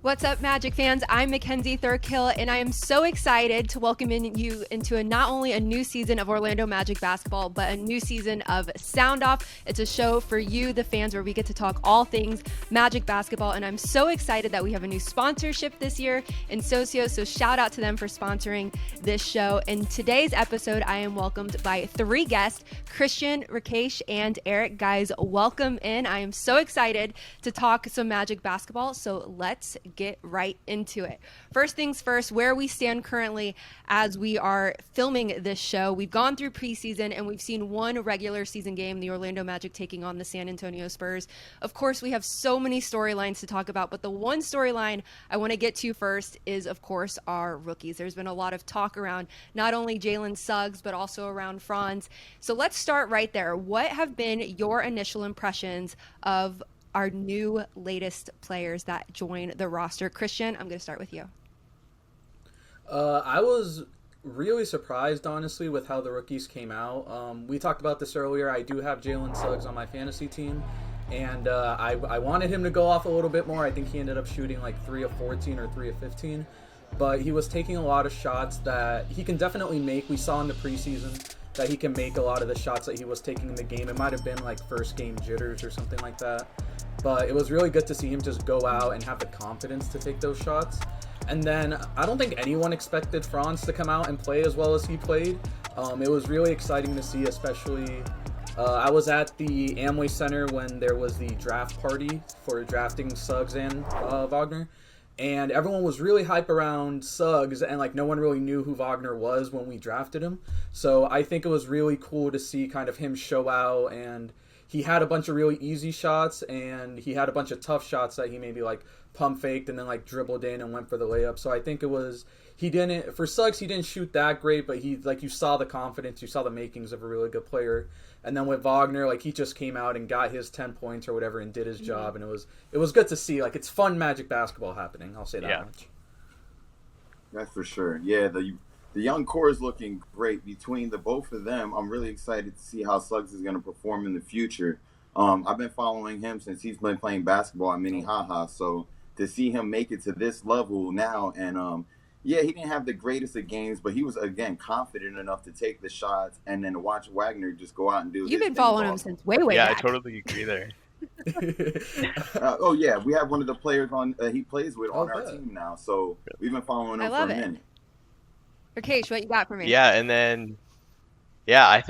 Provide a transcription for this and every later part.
What's up, Magic fans? I'm Mackenzie Thirkill, and I am so excited to welcome you into not only a new season of Orlando Magic basketball, but a new season of Soundoff. It's a show for you, the fans, where we get to talk all things Magic basketball, and I'm so excited that we have a new sponsorship this year in Socios, so shout out to them for sponsoring this show. In today's episode, I am welcomed by three guests, Christian, Rakesh, and Eric. Guys, welcome in. I am so excited to talk some Magic basketball, so let's get right into it. First things first, where we stand currently as we are filming this show. We've gone through preseason and we've seen one regular season game, the Orlando Magic taking on the San Antonio Spurs. Of course, we have so many storylines to talk about, but the one storyline I want to get to first is, of course, our rookies. There's been a lot of talk around not only Jalen Suggs, but also around Franz. So let's start right there. What have been your initial impressions of our new latest players that join the roster? Christian, I'm going to start with you. I was really surprised, honestly, with how the rookies came out. We talked about this earlier. I do have Jalen Suggs on my fantasy team, and I wanted him to go off a little bit more. I think he ended up shooting like 3 of 14 or 3 of 15, but he was taking a lot of shots that he can definitely make. We saw in the preseason that he can make a lot of the shots that he was taking in the game. It might have been like first game jitters or something like that, but it was really good to see him just go out and have the confidence to take those shots. And then I don't think anyone expected Franz to come out and play as well as he played. It was really exciting to see, especially I was at the Amway Center when there was the draft party for drafting Suggs and Wagner. And everyone was really hype around Suggs, and like no one really knew who Wagner was when we drafted him. So I think it was really cool to see kind of him show out, and he had a bunch of really easy shots, and he had a bunch of tough shots that he maybe like pump faked and then like dribbled in and went for the layup. So I think it was, for Suggs, he didn't shoot that great, but he, like, you saw the confidence, you saw the makings of a really good player. And then with Wagner, like, he just came out and got his 10 points or whatever and did his job, and it was good to see. Like, it's fun Magic basketball happening, I'll say that much. That's for sure. Yeah, the young core is looking great. Between the both of them, I'm really excited to see how Suggs is going to perform in the future. I've been following him since he's been playing basketball at Minnehaha, so to see him make it to this level now, and yeah, he didn't have the greatest of games, but he was, again, confident enough to take the shots, and then to watch Wagner just go out and do. You've been following him since way back. Yeah, I totally agree there. Oh yeah, we have one of the players on he plays with on our team now, so we've been following him for a minute. Rakesh, what you got for me? Yeah, and then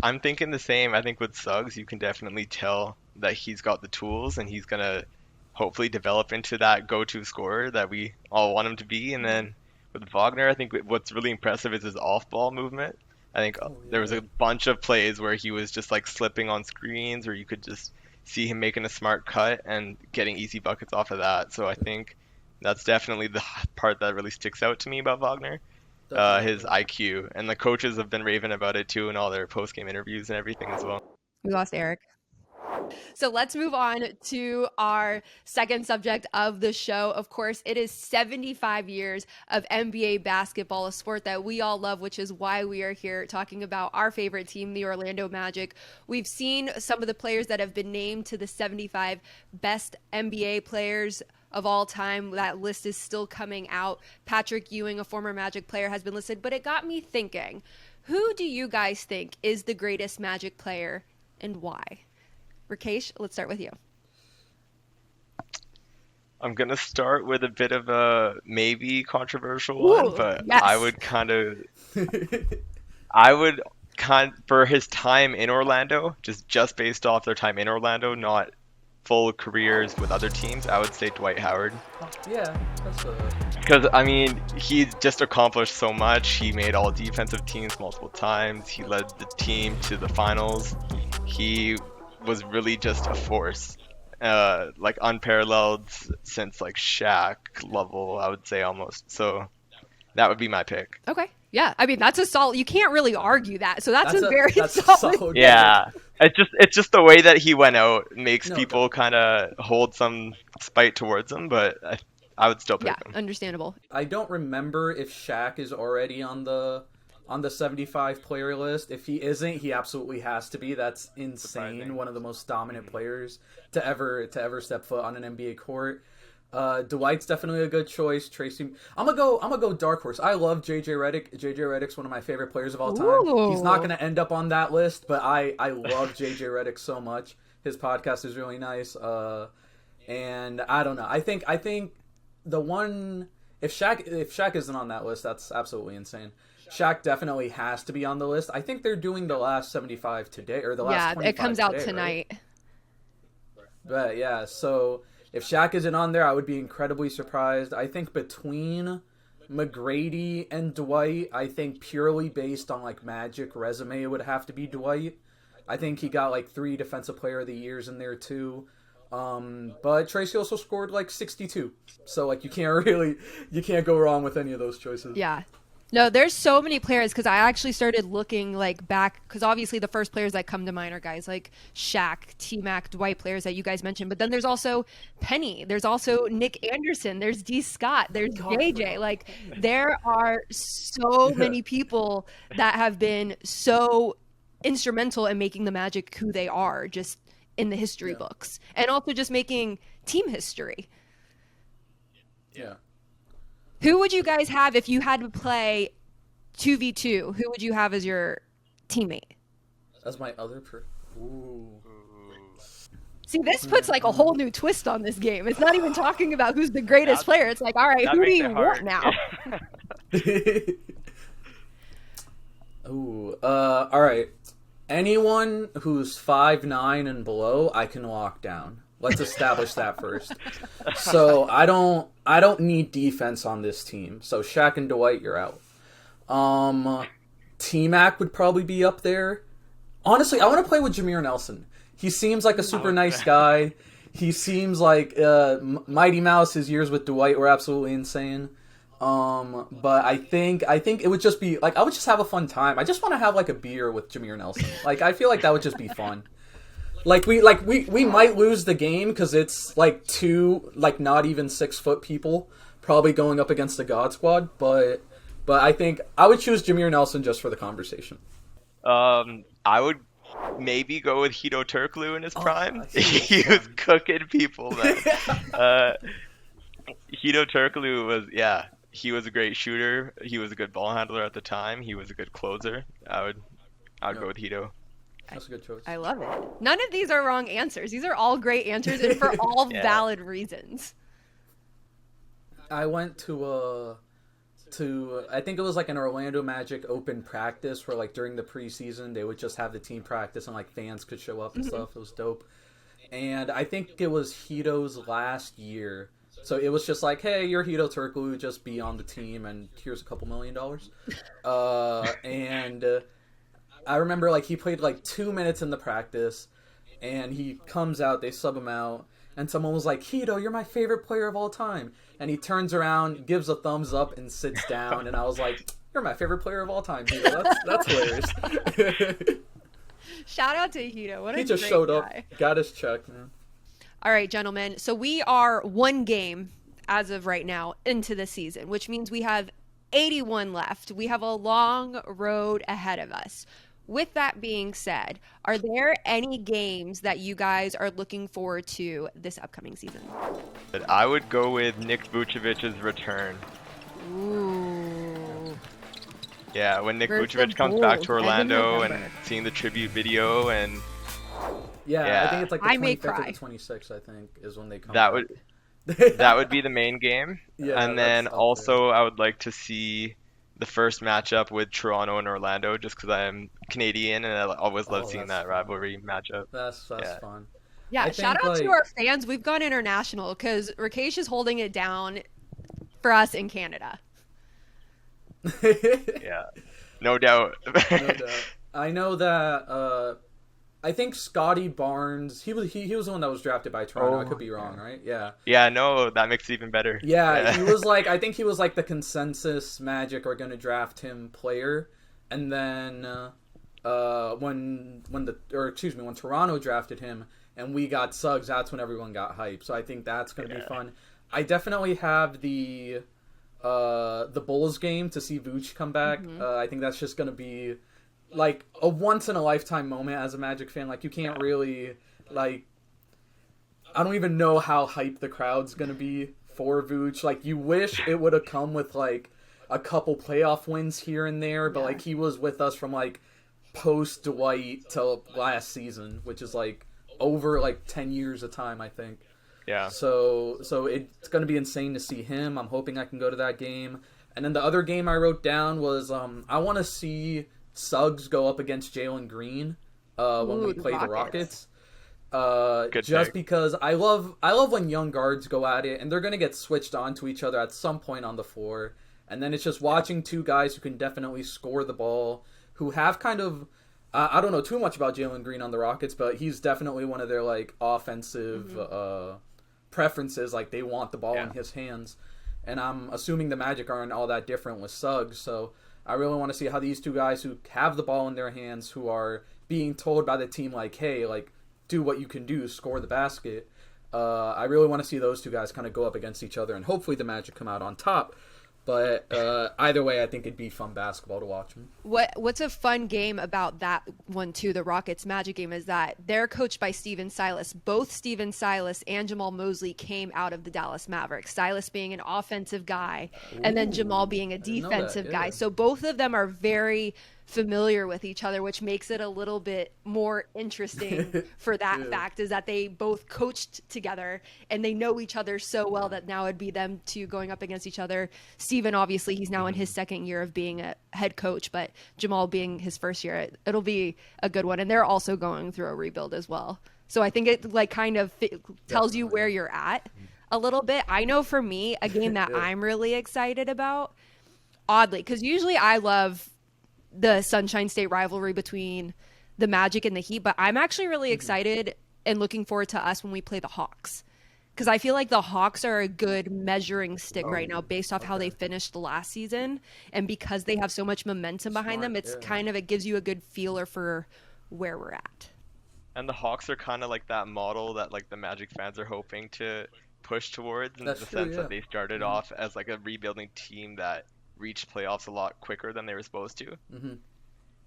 I'm thinking the same. I think with Suggs, you can definitely tell that he's got the tools, and he's gonna hopefully develop into that go-to scorer that we all want him to be. And then with Wagner, I think what's really impressive is his off-ball movement. I think there was a bunch of plays where he was just like slipping on screens, where you could just see him making a smart cut and getting easy buckets off of that. So I think that's definitely the part that really sticks out to me about Wagner, his IQ. And the coaches have been raving about it too in all their post-game interviews and everything as well. We lost Eric. So let's move on to our second subject of the show. Of course, it is 75 years of NBA basketball, a sport that we all love, which is why we are here talking about our favorite team, the Orlando Magic. We've seen some of the players that have been named to the 75 best NBA players of all time. That list is still coming out. Patrick Ewing, a former Magic player, has been listed, but it got me thinking, who do you guys think is the greatest Magic player and why? Rakesh, let's start with you. I'm going to start with a bit of a maybe controversial one, but yes. For his time in Orlando, just based off their time in Orlando, not full careers with other teams, I would say Dwight Howard. Yeah, that's because, I mean, he just accomplished so much. He made all defensive teams multiple times. He led the team to the finals. He was really just a force, like unparalleled since like Shaq level, I would say, almost. So that would be my pick. Okay. Yeah. I mean, that's a solid, you can't really argue that. So that's a very solid. Yeah. It's just the way that he went out makes people kind of hold some spite towards him, but I would still pick him. Understandable. I don't remember if Shaq is already on the 75 player list. If he isn't, he absolutely has to be. That's insane. One of the most dominant players to ever step foot on an NBA court. Dwight's definitely a good choice. Tracy, I'm gonna go dark horse. I love JJ Redick. JJ Redick's one of my favorite players of all time. Ooh. He's not gonna end up on that list, but I love JJ Redick so much. His podcast is really nice. And I don't know. I think the one, if Shaq isn't on that list, that's absolutely insane. Shaq definitely has to be on the list. I think they're doing the last 75 today, or the last 25 it comes out today, tonight. Right? But yeah, so if Shaq isn't on there, I would be incredibly surprised. I think between McGrady and Dwight, I think purely based on like Magic resume, it would have to be Dwight. I think he got like 3 Defensive Player of the Years in there too. But Tracy also scored like 62. So like you can't go wrong with any of those choices. Yeah. No, there's so many players, because I actually started looking like back, because obviously the first players that come to mind are guys like Shaq, T-Mac, Dwight, players that you guys mentioned. But then there's also Penny. There's also Nick Anderson. There's D. Scott. There's JJ. Like there are so many people that have been so instrumental in making the Magic who they are, just in the history books, and also just making team history. Yeah. Who would you guys have if you had to play 2v2? Who would you have as your teammate? As my other Ooh. See, this puts like a whole new twist on this game. It's not even talking about who's the greatest player. It's like, all right, who do you want now? Ooh. All right. Anyone who's 5'9" and below, I can lock down. Let's establish that first. So I don't need defense on this team. So Shaq and Dwight, you're out. T-Mac would probably be up there. Honestly, I want to play with Jameer Nelson. He seems like a super nice guy. He seems like Mighty Mouse. His years with Dwight were absolutely insane. But I think it would just be like I would just have a fun time. I just want to have like a beer with Jameer Nelson. Like I feel like that would just be fun. Like we might lose the game because it's like 2 like not even 6 foot people probably going up against the God Squad. But I think I would choose Jameer Nelson just for the conversation. I would maybe go with Hito Turkoglu in his prime. He was cooking people, man. Hito Turkoglu was he was a great shooter. He was a good ball handler at the time. He was a good closer. I would go with Hito. That's a good choice. I love it. None of these are wrong answers. These are all great answers and for all valid reasons. I went to I think it was like an Orlando Magic open practice where like during the preseason they would just have the team practice and like fans could show up and stuff. It was dope. And I think it was Hito's last year. So it was just like, hey, you're Hito Turkoglu, just be on the team and here's a couple $1 million. And I remember like he played like 2 minutes in the practice and he comes out, they sub him out, and someone was like, Hito, you're my favorite player of all time. And he turns around, gives a thumbs up and sits down, and I was like, you're my favorite player of all time, Hito. That's hilarious. Shout out to Hito. What a he just great showed guy. up, got his check, man. All right, gentlemen. So we are 1 game as of right now into the season, which means we have 81 left. We have a long road ahead of us. With that being said, are there any games that you guys are looking forward to this upcoming season? I would go with Nick Vucevic's return. Ooh. Yeah, when Nick Versus Vucevic comes Bulls, back to end of Orlando and November. seeing the tribute video, and Yeah, I think it's like the I may 25th cry. or the 26th, I think, is when they come that back. that would be the main game. Yeah, And then that's up also I would like to see the first matchup with Toronto and Orlando, just because I am Canadian and I always love seeing that's that rivalry matchup. That's Yeah. fun. Yeah, I shout think, out to like- our fans. We've gone international because Rakesh is holding it down for us in Canada. Yeah, no doubt. No doubt. I know that I think Scotty Barnes, he was the one that was drafted by Toronto. I could be wrong, right? Yeah. Yeah, no, that makes it even better. Yeah, he was like, I think he was like the consensus Magic are going to draft him player. And then when Toronto drafted him and we got Suggs, that's when everyone got hyped. So I think that's going to be fun. I definitely have the Bulls game to see Vooch come back. I think that's just going to be like a once in a lifetime moment as a Magic fan. Like you can't really like, I don't even know how hyped the crowd's going to be for Vooch. Like, you wish it would have come with, like, a couple playoff wins here and there, but, like, he was with us from, like, post-Dwight till last season, which is, like, over, like, 10 years of time, I think. Yeah. So it's going to be insane to see him. I'm hoping I can go to that game. And then the other game I wrote down was I want to see Suggs go up against Jalen Green when we play the Rockets. Just because I love when young guards go at it, and they're going to get switched on to each other at some point on the floor. And then it's just watching two guys who can definitely score the ball, who have kind of, I don't know too much about Jalen Green on the Rockets, but he's definitely one of their, like, offensive preferences. Like, they want the ball in his hands. And I'm assuming the Magic aren't all that different with Suggs. So I really want to see how these two guys who have the ball in their hands, who are being told by the team, like, hey, like, do what you can do, score the basket. I really want to see those two guys kind of go up against each other, and hopefully the Magic come out on top. But either way, I think it'd be fun basketball to watch them. What's a fun game about that one, too, the Rockets Magic game, is that they're coached by Steven Silas. Both Steven Silas and Jamal Mosley came out of the Dallas Mavericks. Silas being an offensive guy, and then Jamal being a defensive guy. So both of them are very familiar with each other, which makes it a little bit more interesting for that fact, is that they both coached together and they know each other so well that now it'd be them two going up against each other. Steven, obviously, he's now in his second year of being a head coach, but Jamal being his first year, it'll be a good one. And they're also going through a rebuild as well. So I think it, like, kind of tells you where you're at a little bit. I know for me, a game that I'm really excited about, oddly, because usually I love the Sunshine State rivalry between the Magic and the Heat, but I'm actually really excited and looking forward to us when we play the Hawks, because I feel like the Hawks are a good measuring stick right now based off how they finished the last season, and because they have so much momentum behind them, it's kind of, it gives you a good feeler for where we're at. And the Hawks are kind of like that model that, like, the Magic fans are hoping to push towards, in the sense that they started off as, like, a rebuilding team that reached playoffs a lot quicker than they were supposed to.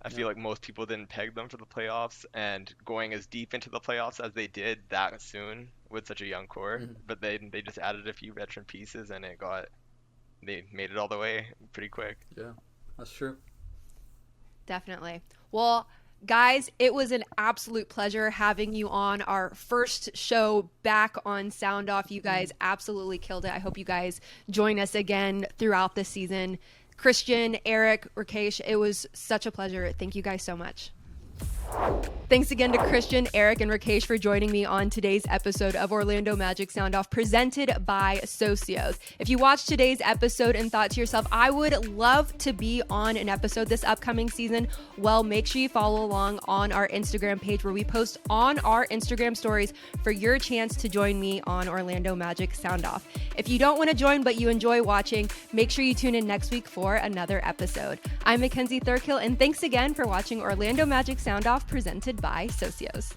I feel like most people didn't peg them for the playoffs, and going as deep into the playoffs as they did that soon with such a young core, but they just added a few veteran pieces, and they made it all the way pretty quick. Yeah, that's true. Definitely. Well, guys, it was an absolute pleasure having you on our first show back on Soundoff. You guys absolutely killed it. I hope you guys join us again throughout this season. Christian, Eric, Rakesh, it was such a pleasure. Thank you guys so much. Thanks again to Christian, Eric, and Rakesh for joining me on today's episode of Orlando Magic Soundoff, presented by Socios. If you watched today's episode and thought to yourself, I would love to be on an episode this upcoming season, well, make sure you follow along on our Instagram page, where we post on our Instagram stories for your chance to join me on Orlando Magic Soundoff. If you don't want to join but you enjoy watching, make sure you tune in next week for another episode. I'm Mackenzie Thirkill, and thanks again for watching Orlando Magic Soundoff, presented by Socios.